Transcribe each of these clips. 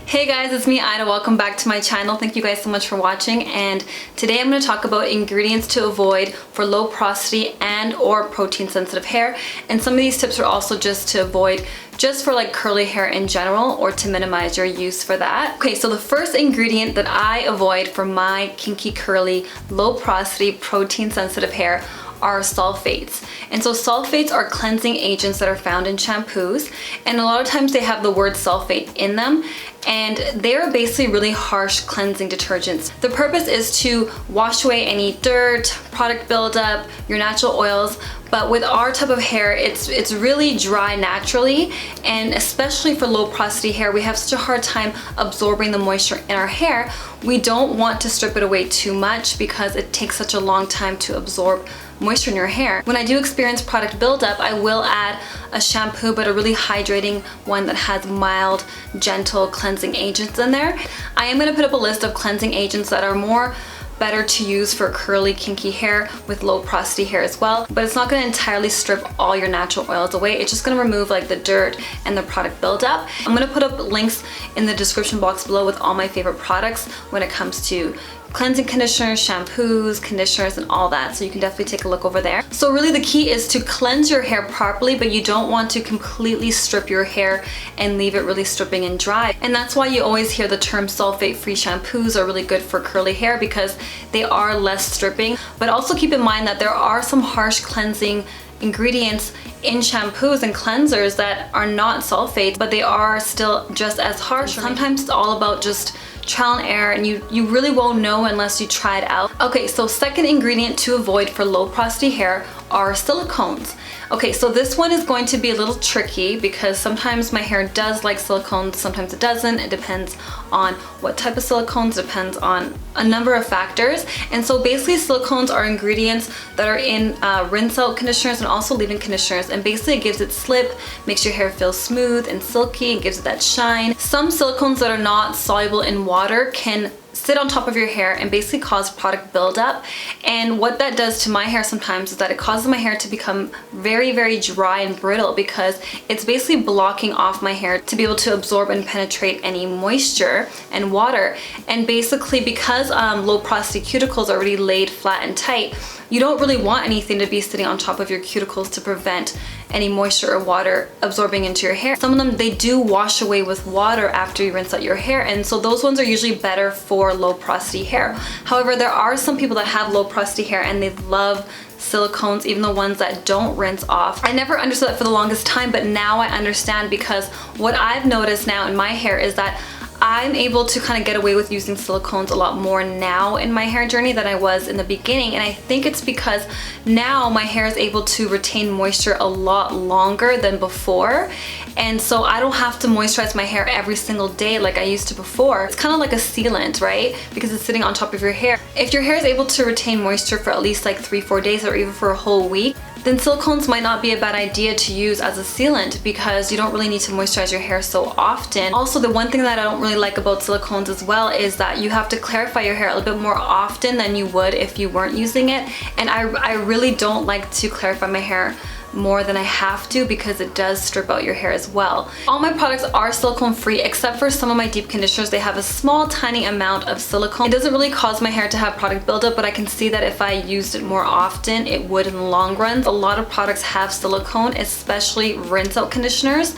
Hey guys, it's me Ida. Welcome back to my channel. Thank you guys so much for watching, and today I'm going to talk about ingredients to avoid for low porosity and or protein sensitive hair, and some of these tips are also just to avoid just for like curly hair in general or to minimize your use for that. Okay, so the first ingredient that I avoid for my kinky, curly, low porosity, protein sensitive hair are sulfates. And so sulfates are cleansing agents that are found in shampoos, and a lot of times they have the word sulfate in them, and they're basically really harsh cleansing detergents. The purpose is to wash away any dirt, product buildup, your natural oils, but with our type of hair, it's really dry naturally, and especially for low porosity hair, we have such a hard time absorbing the moisture in our hair. We don't want to strip it away too much because it takes such a long time to absorb moisture in your hair. When I do experience product buildup, I will add a shampoo, but a really hydrating one that has mild, gentle cleansing agents in there. I am going to put up a list of cleansing agents that are better to use for curly, kinky hair with low porosity hair as well, but it's not going to entirely strip all your natural oils away. It's just going to remove like the dirt and the product buildup. I'm going to put up links in the description box below with all my favorite products when it comes to cleansing conditioners, shampoos, conditioners, and all that, so you can definitely take a look over there. So really the key is to cleanse your hair properly, but you don't want to completely strip your hair and leave it really stripping and dry. And that's why you always hear the term sulfate-free shampoos are really good for curly hair, because they are less stripping. But also keep in mind that there are some harsh cleansing ingredients in shampoos and cleansers that are not sulfates, but they are still just as harsh. Sometimes it's all about just trial and error, and you really won't know unless you try it out. Okay, so second ingredient to avoid for low porosity hair are silicones. Okay, so this one is going to be a little tricky because sometimes my hair does like silicones, sometimes it doesn't. It depends on what type of silicones, depends on a number of factors. And so basically silicones are ingredients that are in rinse out conditioners and also leave-in conditioners, and basically it gives it slip, makes your hair feel smooth and silky, and gives it that shine. Some silicones that are not soluble in water can sit on top of your hair and basically cause product buildup, and what that does to my hair sometimes is that it causes my hair to become very, very dry and brittle because it's basically blocking off my hair to be able to absorb and penetrate any moisture and water. And basically because low porosity cuticles are already laid flat and tight, you don't really want anything to be sitting on top of your cuticles to prevent any moisture or water absorbing into your hair. Some of them, they do wash away with water after you rinse out your hair, and so those ones are usually better for low porosity hair. However, there are some people that have low porosity hair and they love silicones, even the ones that don't rinse off. I never understood that for the longest time, but now I understand, because what I've noticed now in my hair is that I'm able to kind of get away with using silicones a lot more now in my hair journey than I was in the beginning, and I think it's because now my hair is able to retain moisture a lot longer than before, and so I don't have to moisturize my hair every single day like I used to before. It's kind of like a sealant, right? Because it's sitting on top of your hair. If your hair is able to retain moisture for at least like 3-4 days or even for a whole week, then silicones might not be a bad idea to use as a sealant because you don't really need to moisturize your hair so often. Also, the one thing that I don't really like about silicones as well is that you have to clarify your hair a little bit more often than you would if you weren't using it, and I really don't like to clarify my hair more than I have to because it does strip out your hair as well. All my products are silicone free except for some of my deep conditioners. They have a small tiny amount of silicone. It doesn't really cause my hair to have product buildup, but I can see that if I used it more often it would in the long run. A lot of products have silicone, especially rinse out conditioners.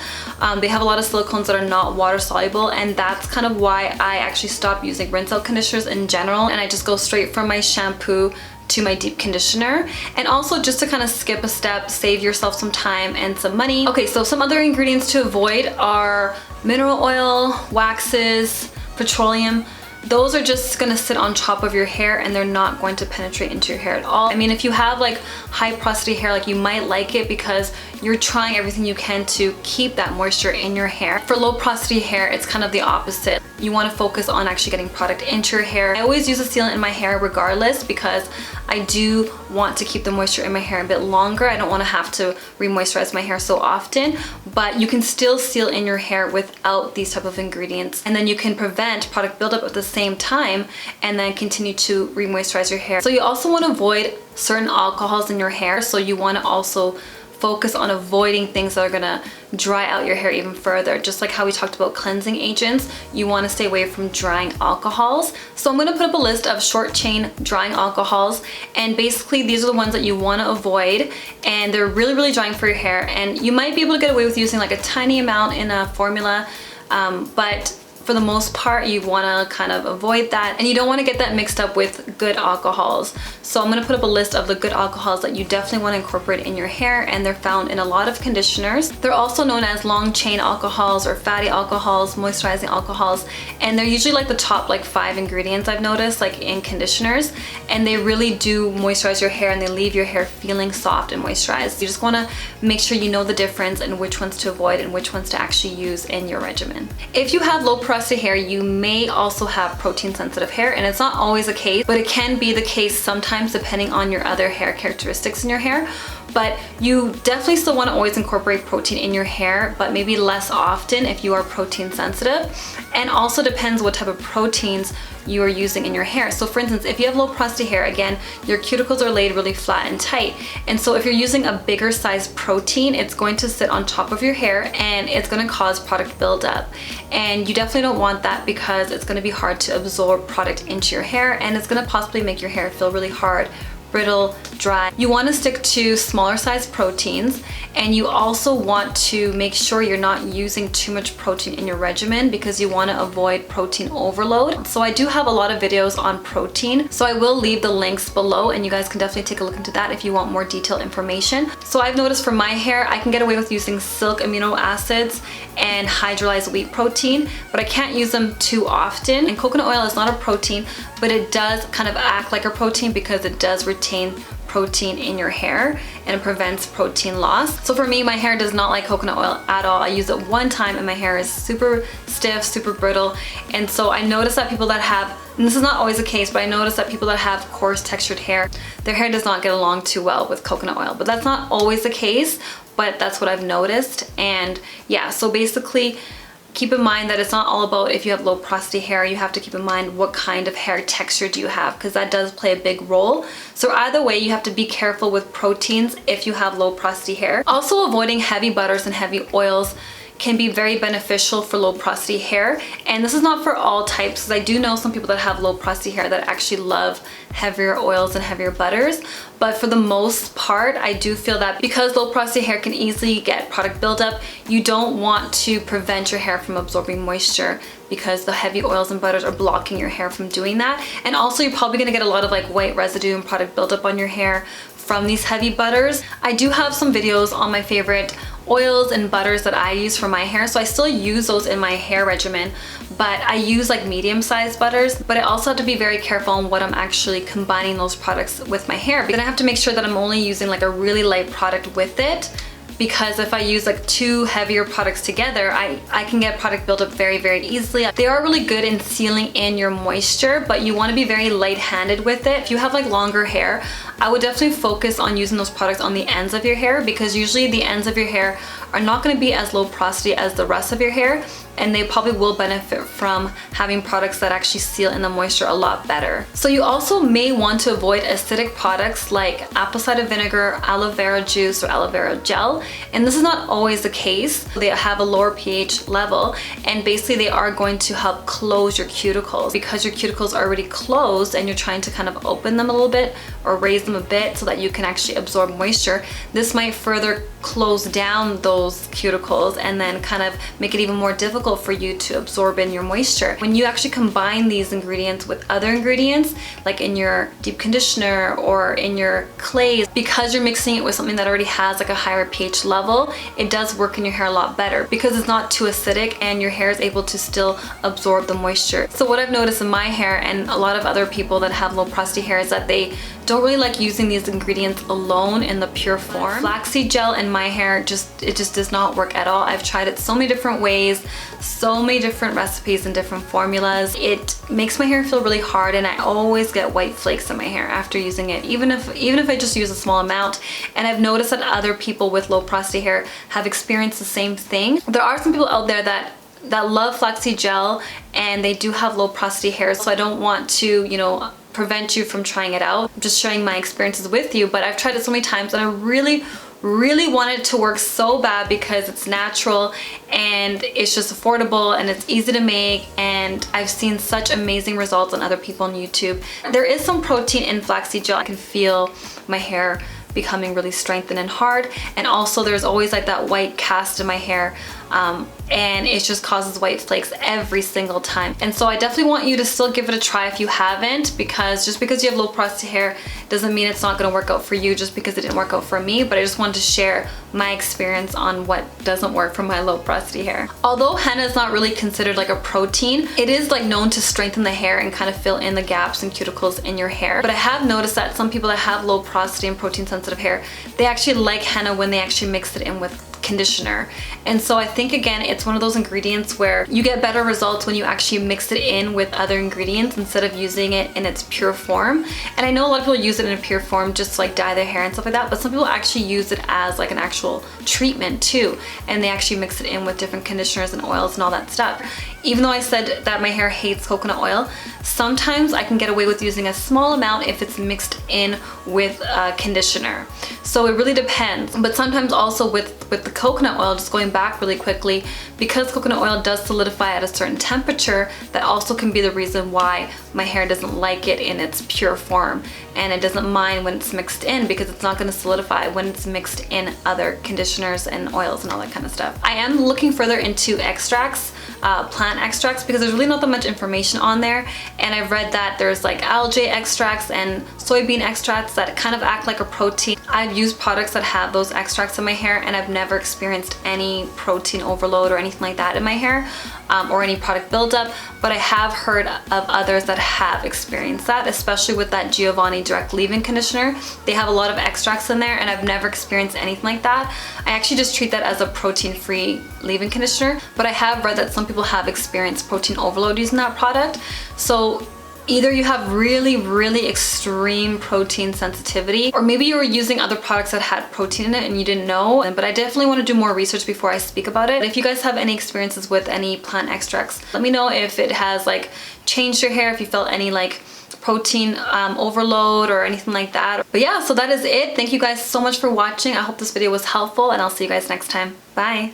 They have a lot of silicones that are not water soluble, and that's kind of why I actually stopped using rinse out conditioners in general, and I just go straight from my shampoo to my deep conditioner. And also, just to kind of skip a step, save yourself some time and some money. Okay, so some other ingredients to avoid are mineral oil, waxes, petroleum. Those are just gonna sit on top of your hair and they're not going to penetrate into your hair at all. I mean, if you have like high porosity hair, like you might like it because you're trying everything you can to keep that moisture in your hair. For low porosity hair, it's kind of the opposite. You want to focus on actually getting product into your hair. I always use a sealant in my hair regardless because I do want to keep the moisture in my hair a bit longer. I don't want to have to re-moisturize my hair so often, but you can still seal in your hair without these type of ingredients, and then you can prevent product buildup at the same time and then continue to re-moisturize your hair. So you also want to avoid certain alcohols in your hair, so you want to also focus on avoiding things that are gonna dry out your hair even further. Just like how we talked about cleansing agents, you wanna stay away from drying alcohols. So I'm gonna put up a list of short chain drying alcohols, and basically these are the ones that you wanna avoid, and they're really, really drying for your hair. And you might be able to get away with using like a tiny amount in a formula, but for the most part, you wanna kind of avoid that, and you don't wanna get that mixed up with good alcohols. So I'm gonna put up a list of the good alcohols that you definitely wanna incorporate in your hair, and they're found in a lot of conditioners. They're also known as long chain alcohols or fatty alcohols, moisturizing alcohols, and they're usually like the top like 5 ingredients I've noticed like in conditioners, and they really do moisturize your hair and they leave your hair feeling soft and moisturized. You just wanna make sure you know the difference and which ones to avoid and which ones to actually use in your regimen. If you have low porosity hair, you may also have protein sensitive hair, and it's not always the case, but it can be the case sometimes depending on your other hair characteristics in your hair. But you definitely still want to always incorporate protein in your hair, but maybe less often if you are protein sensitive. And also depends what type of proteins you are using in your hair. So for instance, if you have low porosity hair, again, your cuticles are laid really flat and tight. And so if you're using a bigger size protein, it's going to sit on top of your hair and it's going to cause product buildup. And you definitely don't want that because it's going to be hard to absorb product into your hair, and it's going to possibly make your hair feel really hard, brittle, dry. You want to stick to smaller size proteins, and you also want to make sure you're not using too much protein in your regimen because you want to avoid protein overload. So I do have a lot of videos on protein, so I will leave the links below and you guys can definitely take a look into that if you want more detailed information. So I've noticed for my hair, I can get away with using silk amino acids and hydrolyzed wheat protein, but I can't use them too often. And coconut oil is not a protein, but it does kind of act like a protein because it does retain protein in your hair and it prevents protein loss. So for me, my hair does not like coconut oil at all. I use it one time and my hair is super stiff, super brittle. And so I noticed that people that have, and this is not always the case, but I noticed that people that have coarse textured hair, their hair does not get along too well with coconut oil. But that's not always the case, but that's what I've noticed. And yeah, so basically, keep in mind that it's not all about if you have low porosity hair. You have to keep in mind what kind of hair texture do you have, because that does play a big role. So either way, you have to be careful with proteins if you have low porosity hair. Also, avoiding heavy butters and heavy oils can be very beneficial for low porosity hair. And this is not for all types, because I do know some people that have low porosity hair that actually love heavier oils and heavier butters. But for the most part, I do feel that because low porosity hair can easily get product buildup, you don't want to prevent your hair from absorbing moisture because the heavy oils and butters are blocking your hair from doing that. And also you're probably gonna get a lot of like white residue and product buildup on your hair from these heavy butters. I do have some videos on my favorite oils and butters that I use for my hair, so I still use those in my hair regimen, but I use like medium-sized butters. But I also have to be very careful on what I'm actually combining those products with my hair, because I have to make sure that I'm only using like a really light product with it, because if I use like 2 heavier products together, I can get product buildup very, very easily. They are really good in sealing in your moisture, but you want to be very light-handed with it. If you have like longer hair, I would definitely focus on using those products on the ends of your hair, because usually the ends of your hair are not going to be as low porosity as the rest of your hair, and they probably will benefit from having products that actually seal in the moisture a lot better. So you also may want to avoid acidic products like apple cider vinegar, aloe vera juice, or aloe vera gel. And this is not always the case. They have a lower pH level, and basically they are going to help close your cuticles, because your cuticles are already closed and you're trying to kind of open them a little bit or raise them a bit so that you can actually absorb moisture. This might further close down those cuticles and then kind of make it even more difficult for you to absorb in your moisture. When you actually combine these ingredients with other ingredients, like in your deep conditioner or in your clays, because you're mixing it with something that already has like a higher pH level, it does work in your hair a lot better because it's not too acidic and your hair is able to still absorb the moisture. So what I've noticed in my hair and a lot of other people that have low porosity hair is that they don't really like using these ingredients alone in the pure form. Flaxseed gel in my hair it just does not work at all. I've tried it so many different ways, so many different recipes and different formulas. It makes my hair feel really hard, and I always get white flakes in my hair after using it, even if I just use a small amount. And I've noticed that other people with low porosity hair have experienced the same thing. There are some people out there that love flaxseed gel and they do have low porosity hair, so I don't want to, you know, prevent you from trying it out. I'm just sharing my experiences with you, but I've tried it so many times and I really really want it to work so bad because it's natural and it's just affordable and it's easy to make, and I've seen such amazing results on other people on YouTube. There is some protein in flaxseed gel. I can feel my hair becoming really strengthened and hard, and also there's always like that white cast in my hair, and it just causes white flakes every single time. And so I definitely want you to still give it a try if you haven't, because just because you have low porosity hair doesn't mean it's not going to work out for you just because it didn't work out for me. But I just wanted to share my experience on what doesn't work for my low porosity hair. Although henna is not really considered like a protein, it is like known to strengthen the hair and kind of fill in the gaps and cuticles in your hair. But I have noticed that some people that have low porosity and protein sensitive hair, they actually like henna when they actually mix it in with conditioner. And so I think again it's one of those ingredients where you get better results when you actually mix it in with other ingredients instead of using it in its pure form. And I know a lot of people use it in a pure form just to like dye their hair and stuff like that, but some people actually use it as like an actual treatment too, and they actually mix it in with different conditioners and oils and all that stuff. Even though I said that my hair hates coconut oil, sometimes I can get away with using a small amount if it's mixed in with a conditioner. So it really depends. But sometimes also with the coconut oil, just going back really quickly, because coconut oil does solidify at a certain temperature, that also can be the reason why my hair doesn't like it in its pure form, and it doesn't mind when it's mixed in because it's not going to solidify when it's mixed in other conditioners and oils and all that kind of stuff. I am looking further into extracts, plant extracts, because there's really not that much information on there, and I've read that there's like algae extracts and soybean extracts that kind of act like a protein. I've used products that have those extracts in my hair and I've never experienced any protein overload or anything like that in my hair, or any product buildup, but I have heard of others that have experienced that, especially with that Giovanni Direct Leave-In Conditioner. They have a lot of extracts in there and I've never experienced anything like that. I actually just treat that as a protein-free leave-in conditioner, but I have read that some people have experienced protein overload using that product. So either you have really extreme protein sensitivity, or maybe you were using other products that had protein in it and you didn't know. But I definitely want to do more research before I speak about it. If you guys have any experiences with any plant extracts, let me know if it has like changed your hair, if you felt any like protein overload or anything like that. But yeah, so that is it. Thank you guys so much for watching. I hope this video was helpful and I'll see you guys next time. Bye.